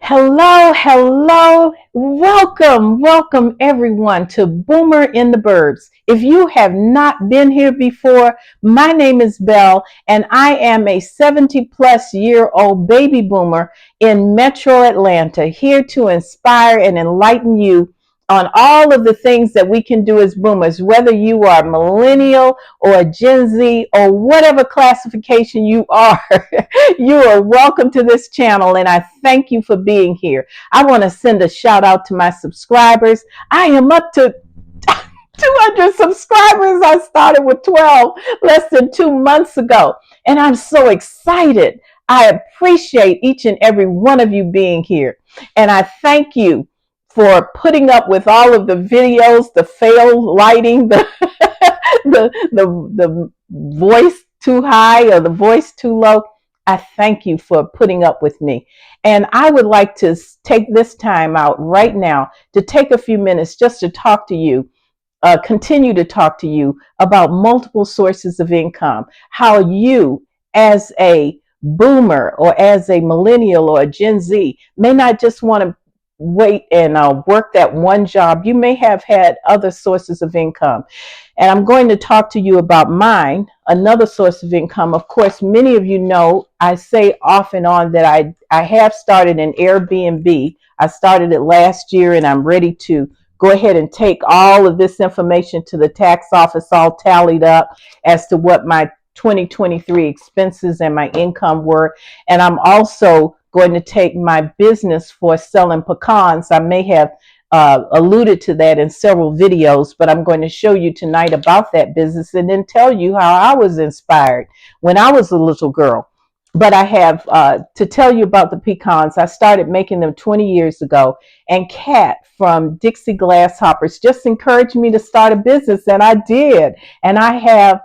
Hello, hello. Welcome everyone to Boomer in the Burbs. If you have not been here before, my name is Belle and I am a 70-plus-year-old baby boomer in Metro Atlanta, here to inspire and enlighten you on all of the things that we can do as boomers, whether you are millennial or Gen Z or whatever classification you are. You are welcome to this channel, and I thank you for being here. I want to send a shout out to my subscribers. I am up to 200 subscribers. I started with 12 less than 2 months ago, and I'm so excited. I appreciate each and every one of you being here, and I thank you for putting up with all of the videos, the fail lighting, the voice too high or the voice too low. I thank you for putting up with me. And I would like to take this time out right now to take a few minutes just to talk to you, continue to talk to you about multiple sources of income, how you as a boomer or as a millennial or a Gen Z may not just want to wait and work that one job. You may have had other sources of income. And I'm going to talk to you about mine, another source of income. Of course, many of you know I say off and on that I have started an Airbnb. I started it last year, and I'm ready to go ahead and take all of this information to the tax office, all tallied up as to what my 2023 expenses and my income were. And I'm also going to take my business for selling pecans. I may have alluded to that in several videos, but I'm going to show you tonight about that business and then tell you how I was inspired when I was a little girl. But I have to tell you about the pecans. I started making them 20 years ago, and Kat from Dixie Glass Hoppers just encouraged me to start a business, and I did. And I have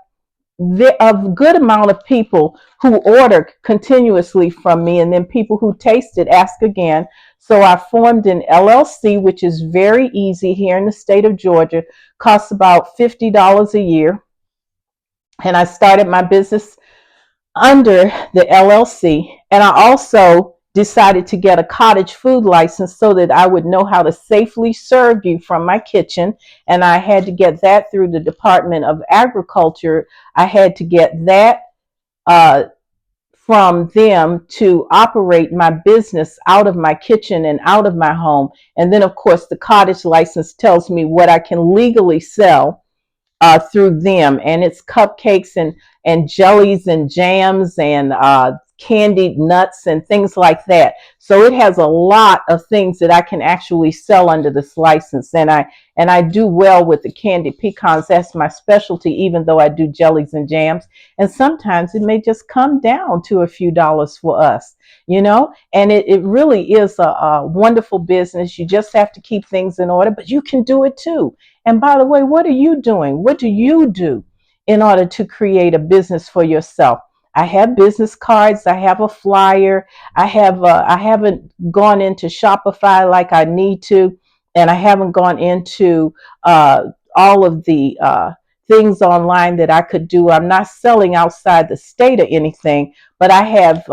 a good amount of people who order continuously from me, and then people who taste it ask again. So I formed an LLC, which is very easy here in the state of Georgia, costs about $50 a year. And I started my business under the LLC. And I also decided to get a cottage food license so that I would know how to safely serve you from my kitchen. And I had to get that through the Department of Agriculture. I had to get that from them to operate my business out of my kitchen and out of my home. And then, of course, the cottage license tells me what I can legally sell through them. And it's cupcakes and jellies and jams and candied nuts and things like that. So it has a lot of things that I can actually sell under this license. And I do well with the candied pecans. That's my specialty, even though I do jellies and jams. And sometimes it may just come down to a few dollars for us, you know, and it really is a wonderful business. You just have to keep things in order, but you can do it too. And by the way, what are you doing? What do you do in order to create a business for yourself? I have business cards. I have a flyer. I haven't gone into Shopify like I need to, and I haven't gone into all of the things online that I could do. I'm not selling outside the state or anything, but I have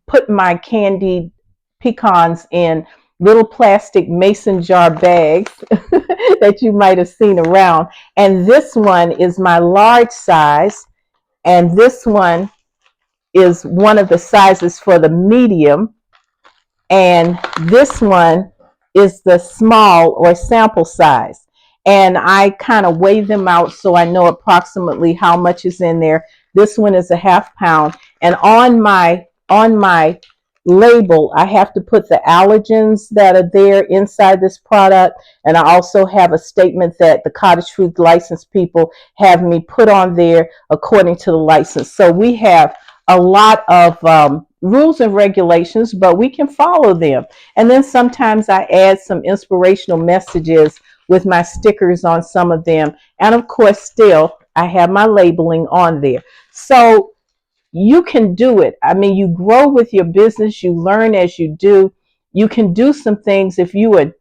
put my candied pecans in little plastic mason jar bags that you might have seen around. And this one is my large size, and this one is one of the sizes for the medium, and this one is the small or sample size. And I kind of weigh them out so I know approximately how much is in there. This one is a half pound, and on my label I have to put the allergens that are there inside this product, and I also have a statement that the cottage food license people have me put on there according to the license. So we have a lot of rules and regulations, but we can follow them. And then sometimes I add some inspirational messages with my stickers on some of them. And of course, still, I have my labeling on there. So you can do it. I mean, you grow with your business. You learn as you do. You can do some things if you are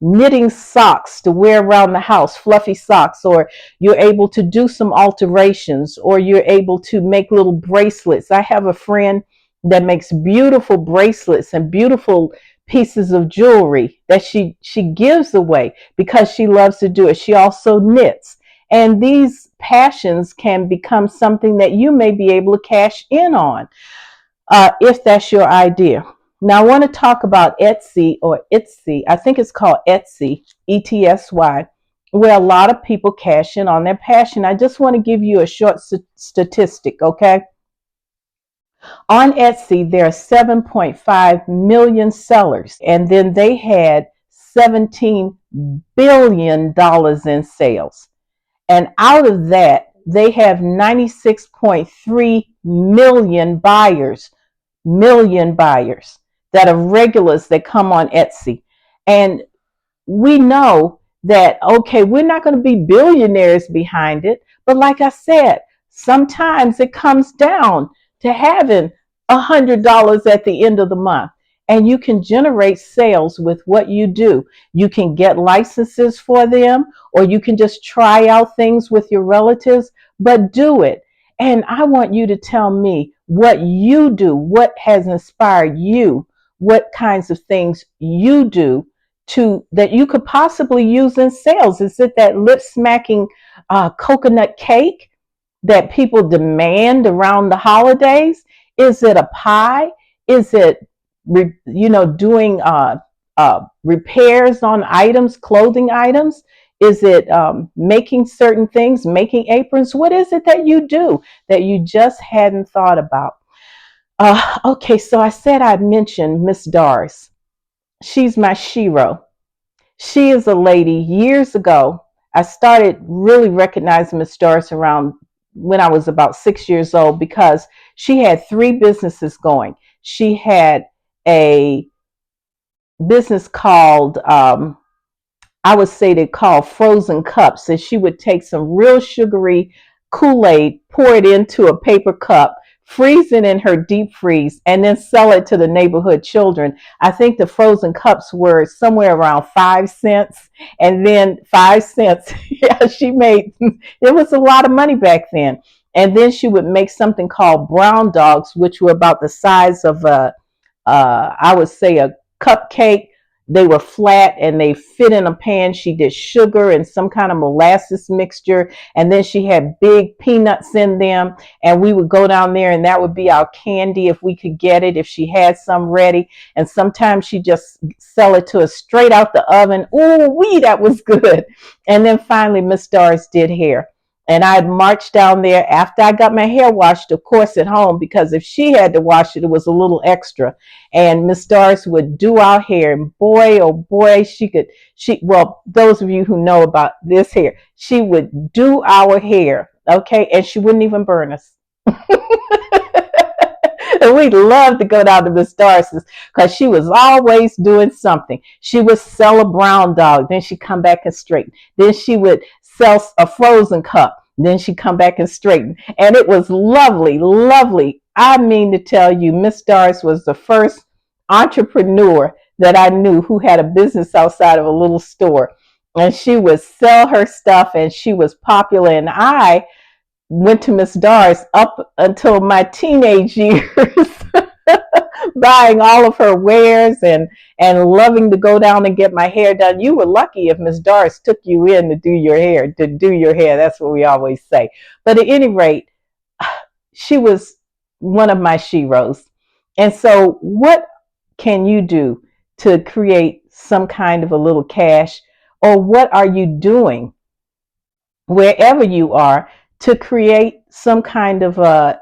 knitting socks to wear around the house, fluffy socks, or you're able to do some alterations, or you're able to make little bracelets. I have a friend that makes beautiful bracelets and beautiful pieces of jewelry that she gives away because she loves to do it. She also knits. And these passions can become something that you may be able to cash in on if that's your idea. Now, I want to talk about Etsy or Etsy. I think it's called Etsy, Etsy, where a lot of people cash in on their passion. I just want to give you a short statistic, okay? On Etsy, there are 7.5 million sellers, and then they had $17 billion in sales. And out of that, they have 96.3 million buyers that are regulars that come on Etsy. And we know that, okay, we're not going to be billionaires behind it. But like I said, sometimes it comes down to having $100 at the end of the month. And you can generate sales with what you do. You can get licenses for them, or you can just try out things with your relatives, but do it. And I want you to tell me what you do, what has inspired you, what kinds of things you do to that you could possibly use in sales. Is it that lip smacking coconut cake that people demand around the holidays? Is it a pie? Is it doing repairs on items, clothing items? Is it making certain things, making aprons? What is it that you do that you just hadn't thought about? Okay, so I said I'd mention Miss Doris. She's my shero. She is a lady. Years ago, I started really recognizing Miss Doris around when I was about 6 years old because she had 3 businesses going. She had a business called, I would say they call frozen cups. And she would take some real sugary Kool-Aid, pour it into a paper cup, freeze it in her deep freeze, and then sell it to the neighborhood children. I think the frozen cups were somewhere around 5 cents. And then 5 cents, yeah, she made, it was a lot of money back then. And then she would make something called brown dogs, which were about the size of I would say a cupcake. They were flat and they fit in a pan. She did sugar and some kind of molasses mixture. And then she had big peanuts in them. And we would go down there and that would be our candy if we could get it, if she had some ready. And sometimes she just sell it to us straight out the oven. Ooh, wee, that was good. And then finally, Miss Doris did hair. And I'd march down there after I got my hair washed, of course, at home, because if she had to wash it, it was a little extra. And Miss Doris would do our hair. And boy, oh boy, well, those of you who know about this hair, she would do our hair, okay? And she wouldn't even burn us. And we loved to go down to Miss Doris's because she was always doing something. She would sell a brown dog, then she'd come back and straighten. Then she would sell a frozen cup. Then she'd come back and straighten. And it was lovely, lovely. I mean to tell you, Miss Doris was the first entrepreneur that I knew who had a business outside of a little store. And she would sell her stuff and she was popular. And I went to Miss Doris up until my teenage years, buying all of her wares and loving to go down and get my hair done. You were lucky if Miss Doris took you in to do your hair. That's what we always say. But at any rate, she was one of my sheroes. And so what can you do to create some kind of a little cash? Or what are you doing wherever you are to create some kind of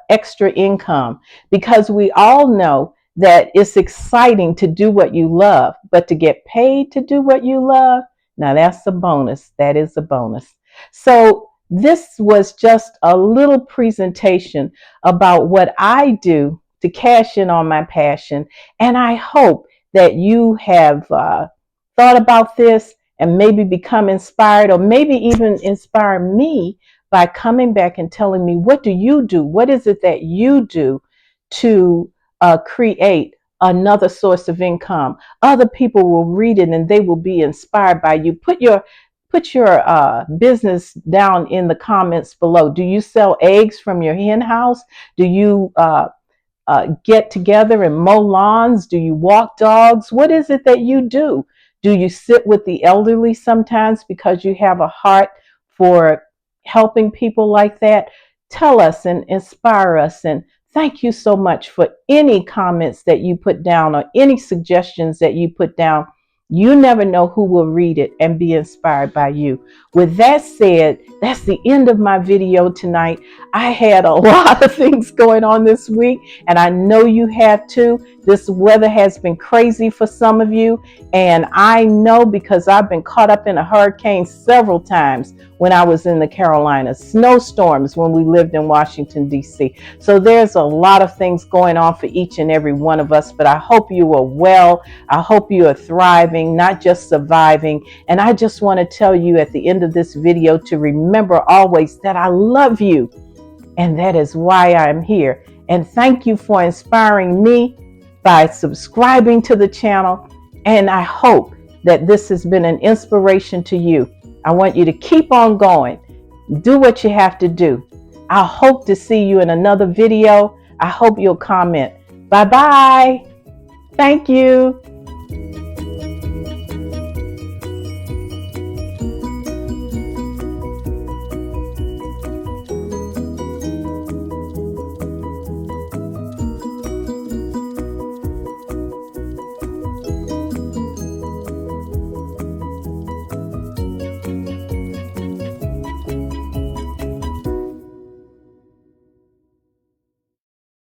extra income? Because we all know that it's exciting to do what you love, but to get paid to do what you love, now that's a bonus. That is a bonus. So this was just a little presentation about what I do to cash in on my passion. And I hope that you have thought about this and maybe become inspired, or maybe even inspire me by coming back and telling me, what do you do? What is it that you do to create another source of income? Other people will read it and they will be inspired by you. Put your business down in the comments below. Do you sell eggs from your hen house? Do you get together and mow lawns? Do you walk dogs? What is it that you do? Do you sit with the elderly sometimes because you have a heart for helping people like that? Tell us and inspire us. And thank you so much for any comments that you put down or any suggestions that you put down. You never know who will read it and be inspired by you. With that said, that's the end of my video tonight. I had a lot of things going on this week, and I know you have too. This weather has been crazy for some of you, and I know because I've been caught up in a hurricane several times when I was in the Carolinas, snowstorms when we lived in Washington, D.C. So there's a lot of things going on for each and every one of us, but I hope you are well. I hope you are thriving, not just surviving. And I just want to tell you at the end of this video to remember always that I love you, and that is why I'm here. And thank you for inspiring me by subscribing to the channel. And I hope that this has been an inspiration to you. I want you to keep on going. Do what you have to do. I hope to see you in another video. I hope you'll comment. Bye-bye. Thank you.